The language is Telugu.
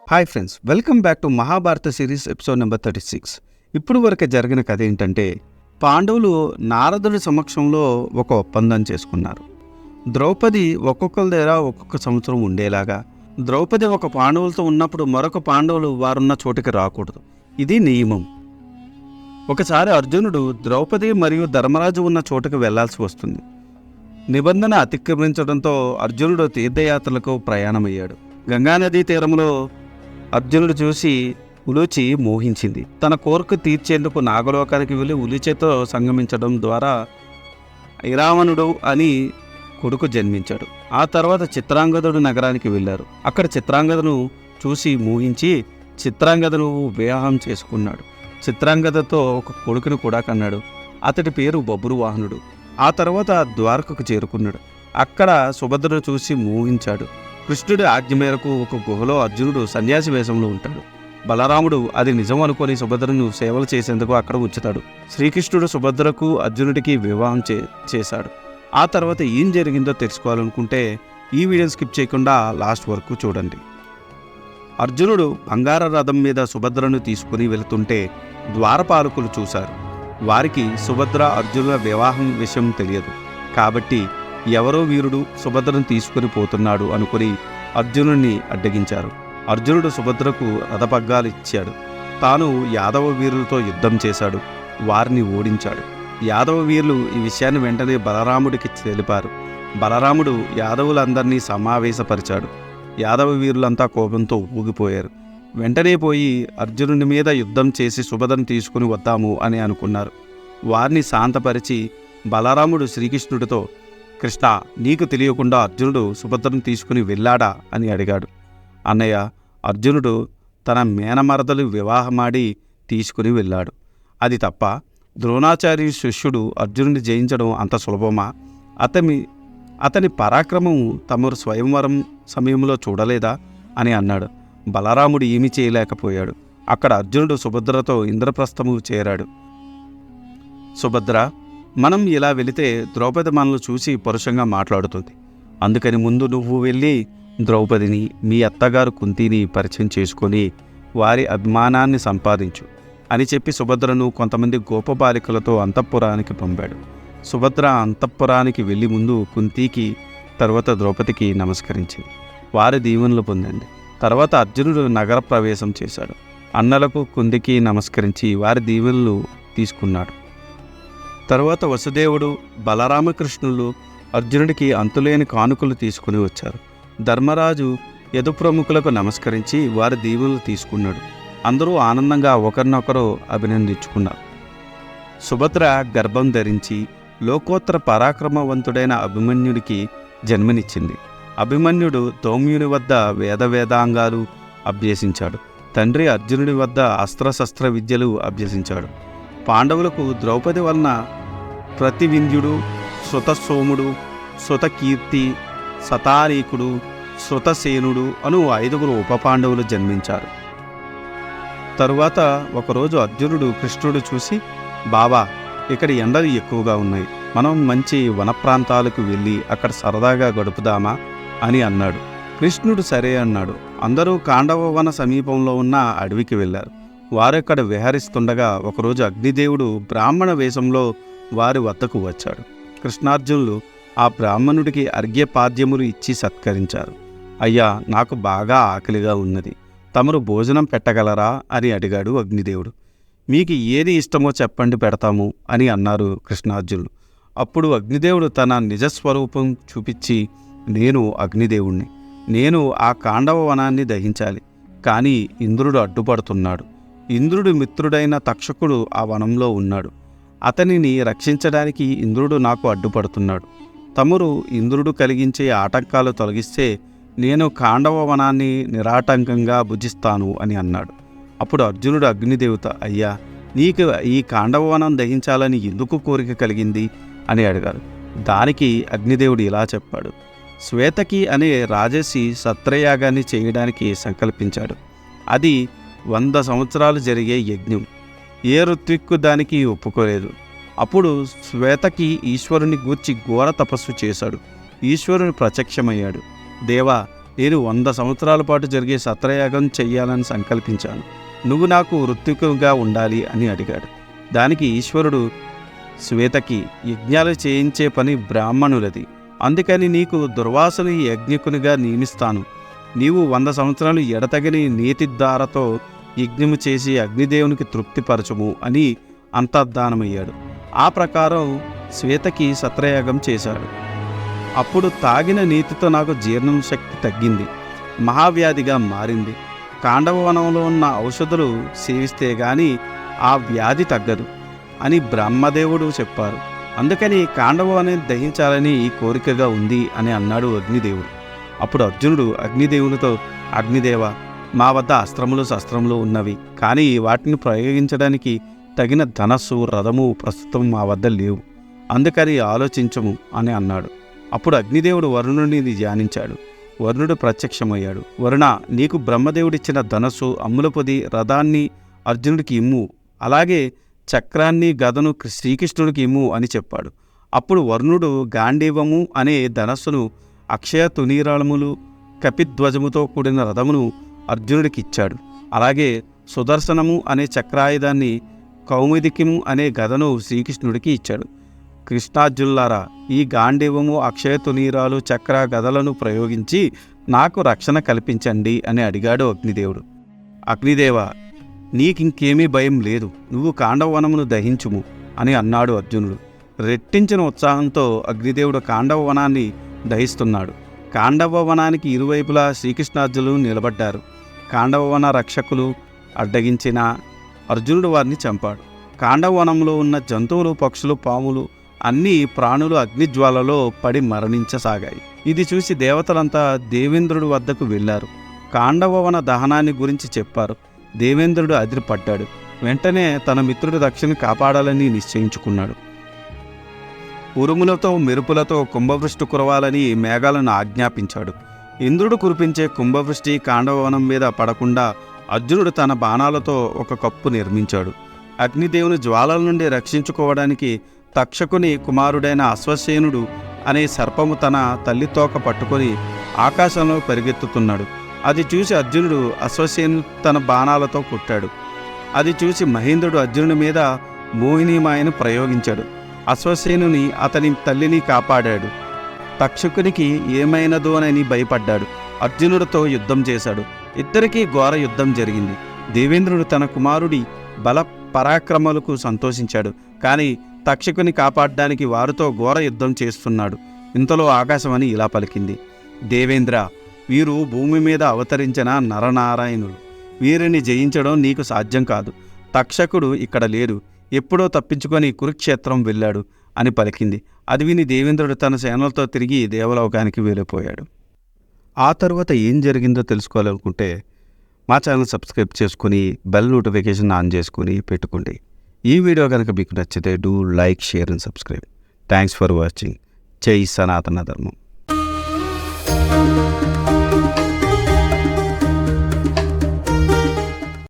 Hi friends, welcome back to Mahabharata series episode number 36. ఇప్పుడు వరకు జరిగిన కథ ఏంటంటే, పాండవులు నారదుడి సమక్షంలో ఒక ఒప్పందం చేసుకున్నారు. ద్రౌపది ఒక్కొక్కరి దగ్గర ఒక్కొక్క సంవత్సరం ఉండేలాగా, ద్రౌపది ఒక పాండవులతో ఉన్నప్పుడు మరొక పాండవులు వారున్న చోటికి రాకూడదు. ఇది నియమం. ఒకసారి అర్జునుడు ద్రౌపది మరియు ధర్మరాజు ఉన్న చోటుకు వెళ్లాల్సి వస్తుంది. నిబంధన అతిక్రమించడంతో అర్జునుడు తీర్థయాత్రలకు ప్రయాణమయ్యాడు. గంగానదీ తీరంలో అర్జునుడు చూసి ఉలూచి మోహించింది. తన కోరిక తీర్చేందుకు నాగలోకానికి వెళ్ళి ఉలిచేతో సంగమించడం ద్వారా ఐరావణుడు అని కొడుకు జన్మించాడు. ఆ తర్వాత చిత్రాంగదుడు నగరానికి వెళ్ళారు. అక్కడ చిత్రాంగదను చూసి మోహించి చిత్రాంగదను వివాహం చేసుకున్నాడు. చిత్రాంగదతో ఒక కొడుకును కూడా కన్నాడు. అతడి పేరు బబ్రువాహనుడు. ఆ తర్వాత ద్వారకకు చేరుకున్నాడు. అక్కడ సుభద్రను చూసి మోహించాడు. కృష్ణుడి ఆజ్ఞ మేరకు ఒక గుహలో అర్జునుడు సన్యాసి వేషంలో ఉంటాడు. బలరాముడు అది నిజం అనుకొని సుభద్రను సేవలు చేసేందుకు అక్కడ ఉంచుతాడు. శ్రీకృష్ణుడు సుభద్రకు అర్జునుడికి వివాహం చేశాడు. ఆ తర్వాత ఏం జరిగిందో తెలుసుకోవాలనుకుంటే ఈ వీడియోని స్కిప్ చేయకుండా లాస్ట్ వరకు చూడండి. అర్జునుడు బంగార రథం మీద సుభద్రను తీసుకుని వెళుతుంటే ద్వారపాలకులు చూశారు. వారికి సుభద్ర అర్జునుల వివాహం విషయం తెలియదు. కాబట్టి ఎవరో వీరుడు సుభద్రను తీసుకుని పోతున్నాడు అనుకుని అర్జునుడిని అడ్డగించారు. అర్జునుడు సుభద్రకు రథపగ్గాలు ఇచ్చాడు. తాను యాదవ వీరులతో యుద్ధం చేశాడు. వారిని ఓడించాడు. యాదవ వీరులు ఈ విషయాన్ని వెంటనే బలరాముడికి తెలిపారు. బలరాముడు యాదవులందరినీ సమావేశపరిచాడు. యాదవ వీరులంతా కోపంతో ఊగిపోయారు. వెంటనే పోయి అర్జునుడి మీద యుద్ధం చేసి సుభద్రను తీసుకుని వద్దాము అని అనుకున్నారు. వారిని శాంతపరిచి బలరాముడు శ్రీకృష్ణుడితో, కృష్ణ, నీకు తెలియకుండా అర్జునుడు సుభద్రను తీసుకుని వెళ్ళాడా అని అడిగాడు. అన్నయ్య, అర్జునుడు తన మేనమరదలు వివాహమాడి తీసుకుని వెళ్ళాడు. అది తప్ప ద్రోణాచార్య శిష్యుడు అర్జునుడిని జయించడం అంత సులభమా? అతని పరాక్రమం తమరు స్వయంవరం సమయంలో చూడలేదా అని అన్నాడు. బలరాముడు ఏమీ చేయలేకపోయాడు. అక్కడ అర్జునుడు సుభద్రతో ఇంద్రప్రస్థము చేరాడు. సుభద్ర, మనం ఇలా వెళితే ద్రౌపది మనల్ని చూసి పరుషంగా మాట్లాడుతుంది. అందుకని ముందు నువ్వు వెళ్ళి ద్రౌపదిని, మీ అత్తగారు కుంతిని పరిచయం చేసుకొని వారి అభిమానాన్ని సంపాదించు అని చెప్పి సుభద్రను కొంతమంది గోపబాలికలతో అంతఃపురానికి పంపాడు. సుభద్ర అంతఃపురానికి వెళ్ళి ముందు కుంతికి, తర్వాత ద్రౌపదికి నమస్కరించింది. వారి దీవెనలు పొందింది. తర్వాత అర్జునుడు నగర ప్రవేశం చేశాడు. అన్నలకు కుంతికి నమస్కరించి వారి దీవెనలు తీసుకున్నాడు. తర్వాత వసుదేవుడు, బలరామకృష్ణులు అర్జునుడికి అంతులేని కానుకలు తీసుకుని వచ్చారు. ధర్మరాజు యదు ప్రముఖులకు నమస్కరించి వారి దీవెనలు తీసుకున్నాడు. అందరూ ఆనందంగా ఒకరినొకరు అభినందించుకున్నారు. సుభద్ర గర్భం ధరించి లోకోత్తర పరాక్రమవంతుడైన అభిమన్యుడికి జన్మనిచ్చింది. అభిమన్యుడు ధౌమ్యుని వద్ద వేదాంగాలు అభ్యసించాడు. తండ్రి అర్జునుడి వద్ద అస్త్రశస్త్ర విద్యలు అభ్యసించాడు. పాండవులకు ద్రౌపది వలన ప్రతివింధ్యుడు, శృతసోముడు, శృతకీర్తి, శతానీకుడు, శృతసేనుడు అను 5 ఉప పాండవులు జన్మించారు. తరువాత ఒకరోజు అర్జునుడు కృష్ణుడు చూసి, బాబా, ఇక్కడ ఎండలు ఎక్కువగా ఉన్నాయి. మనం మంచి వన ప్రాంతాలకు వెళ్ళి అక్కడ సరదాగా గడుపుదామా అని అన్నాడు. కృష్ణుడు సరే అన్నాడు. అందరూ కాండవ వన సమీపంలో ఉన్న అడవికి వెళ్ళారు. వారక్కడ విహరిస్తుండగా ఒకరోజు అగ్నిదేవుడు బ్రాహ్మణ వేషంలో వారి వద్దకు వచ్చాడు. కృష్ణార్జునులు ఆ బ్రాహ్మణుడికి అర్ఘ్యపాద్యములు ఇచ్చి సత్కరించారు. అయ్యా, నాకు బాగా ఆకలిగా ఉన్నది, తమరు భోజనం పెట్టగలరా అని అడిగాడు అగ్నిదేవుడు. మీకు ఏది ఇష్టమో చెప్పండి, పెడతాము అని అన్నారు కృష్ణార్జునులు. అప్పుడు అగ్నిదేవుడు తన నిజస్వరూపం చూపించి, నేను అగ్నిదేవుణ్ణి, నేను ఆ కాండవ వనాన్ని దహించాలి, కానీ ఇంద్రుడు అడ్డుపడుతున్నాడు. ఇంద్రుడి మిత్రుడైన తక్షకుడు ఆ వనంలో ఉన్నాడు. అతనిని రక్షించడానికి ఇంద్రుడు నాకు అడ్డుపడుతున్నాడు. తమరు ఇంద్రుడు కలిగించే ఆటంకాలు తొలగిస్తే నేను కాండవ వనాన్ని నిరాటంకంగా భుజిస్తాను అని అన్నాడు. అప్పుడు అర్జునుడు అగ్నిదేవత, అయ్యా, నీకు ఈ కాండవ వనం దహించాలని ఎందుకు కోరిక కలిగింది అని అడిగాడు. దానికి అగ్నిదేవుడు ఇలా చెప్పాడు. శ్వేతకి అనే రాజసి సత్రయాగాన్ని చేయడానికి సంకల్పించాడు. అది 100 సంవత్సరాలు జరిగే యజ్ఞం. ఏ ఋత్విక్కు దానికి ఒప్పుకోలేదు. అప్పుడు శ్వేతకి ఈశ్వరుని గూర్చి ఘోర తపస్సు చేశాడు. ఈశ్వరుని ప్రత్యక్షమయ్యాడు. దేవా, నేను 100 సంవత్సరాల పాటు జరిగే సత్రయాగం చెయ్యాలని సంకల్పించాను. నువ్వు నాకు ఋత్వికుగా ఉండాలి అని అడిగాడు. దానికి ఈశ్వరుడు, శ్వేతకి యజ్ఞాలు చేయించే పని బ్రాహ్మణులది, అందుకని నీకు దుర్వాసుని యజ్ఞకునిగా నియమిస్తాను. నీవు 100 సంవత్సరాలు ఎడతగని నీతిద్ధారతో యజ్ఞము చేసి అగ్నిదేవునికి తృప్తిపరచుము అని అంతర్ధానమయ్యాడు. ఆ ప్రకారం శ్వేతకి సత్రయాగం చేశాడు. అప్పుడు తాగిన నీతితో నాకు జీర్ణం శక్తి తగ్గింది, మహావ్యాధిగా మారింది. కాండవవనంలో ఉన్న ఔషధులు సేవిస్తే గాని ఆ వ్యాధి తగ్గదు అని బ్రహ్మదేవుడు చెప్పారు. అందుకని కాండవాన్ని దహించాలని ఈ కోరికగా ఉంది అని అన్నాడు అగ్నిదేవుడు. అప్పుడు అర్జునుడు అగ్నిదేవునితో, అగ్నిదేవ, మా వద్ద అస్త్రములు శస్త్రములు ఉన్నవి, కానీ వాటిని ప్రయోగించడానికి తగిన ధనస్సు రథము ప్రస్తుతం మా వద్ద లేవు, అందుకని ఆలోచించము అని అన్నాడు. అప్పుడు అగ్నిదేవుడు వరుణుడిని ధ్యానించాడు. వరుణుడు ప్రత్యక్షమయ్యాడు. వరుణ, నీకు బ్రహ్మదేవుడిచ్చిన ధనస్సు, అమ్ములపొది, రథాన్ని అర్జునుడికి ఇమ్ము, అలాగే చక్రాన్ని గదను శ్రీకృష్ణుడికి ఇమ్ము అని చెప్పాడు. అప్పుడు వరుణుడు గాంధీవము అనే ధనస్సును, అక్షయ తునీరాళములు, కపిధ్వజముతో కూడిన రథమును అర్జునుడికి ఇచ్చాడు. అలాగే సుదర్శనము అనే చక్రాయుధాన్ని, కౌముదికిము అనే గదను శ్రీకృష్ణుడికి ఇచ్చాడు. కృష్ణార్జునులారా, ఈ గాంధీవము, అక్షయ తునీరాలు, చక్ర గదలను ప్రయోగించి నాకు రక్షణ కల్పించండి అని అడిగాడు అగ్నిదేవుడు. అగ్నిదేవ, నీకింకేమీ భయం లేదు, నువ్వు కాండవవనమును దహించుము అని అన్నాడు అర్జునుడు. రెట్టించిన ఉత్సాహంతో అగ్నిదేవుడు కాండవవనాన్ని దహిస్తున్నాడు. కాండవవనానికి ఇరువైపులా శ్రీకృష్ణార్జునులు నిలబడ్డారు. కాండవవన రక్షకులు అడ్డగించిన అర్జునుడు వారిని చంపాడు. కాండవవనంలో ఉన్న జంతువులు, పక్షులు, పాములు అన్ని ప్రాణులు అగ్నిజ్వాలలో పడి మరణించసాగాయి. ఇది చూసి దేవతలంతా దేవేంద్రుడి వద్దకు వెళ్ళారు. కాండవవన దహనాన్ని గురించి చెప్పారు. దేవేంద్రుడు అదిరిపడ్డాడు. వెంటనే తన మిత్రుడి దక్షిని కాపాడాలని నిశ్చయించుకున్నాడు. ఉరుములతో మెరుపులతో కుంభవృష్టి కురవాలని మేఘాలను ఆజ్ఞాపించాడు. ఇంద్రుడు కురిపించే కుంభవృష్టి కాండవవనం మీద పడకుండా అర్జునుడు తన బాణాలతో ఒక కప్పు నిర్మించాడు. అగ్నిదేవుని జ్వాలల నుండి రక్షించుకోవడానికి తక్షకుని కుమారుడైన అశ్వసేనుడు అనే సర్పము తన తల్లితోక పట్టుకొని ఆకాశంలో పరిగెత్తుతున్నాడు. అది చూసి అర్జునుడు అశ్వసేను తన బాణాలతో కొట్టాడు. అది చూసి మహేంద్రుడు అర్జునుడి మీద మోహినీమాయను ప్రయోగించాడు. అశ్వసేనుని, అతని తల్లిని కాపాడాడు. తక్షకునికి ఏమైనదోనని భయపడ్డాడు. అర్జునుడితో యుద్ధం చేశాడు. ఇద్దరికీ ఘోర యుద్ధం జరిగింది. దేవేంద్రుడు తన కుమారుడి బల పరాక్రమాలకు సంతోషించాడు, కానీ తక్షకుని కాపాడడానికి వారితో ఘోర యుద్ధం చేస్తున్నాడు. ఇంతలో ఆకాశమని ఇలా పలికింది, దేవేంద్ర, వీరు భూమి మీద అవతరించిన నరనారాయణులు, వీరిని జయించడం నీకు సాధ్యం కాదు. తక్షకుడు ఇక్కడ లేడు, ఎప్పుడో తప్పించుకొని కురుక్షేత్రం వెళ్ళాడు అని పలికింది. అది విని దేవేంద్రుడు తన సేనలతో తిరిగి దేవలోకానికి వెళ్ళిపోయాడు. ఆ తర్వాత ఏం జరిగిందో తెలుసుకోవాలనుకుంటే మా ఛానల్ సబ్స్క్రైబ్ చేసుకుని బెల్ నోటిఫికేషన్ ఆన్ చేసుకుని పెట్టుకోండి. ఈ వీడియో కనుక మీకు నచ్చితే do like, share and subscribe. Thanks for watching. జై సనాతన ధర్మం.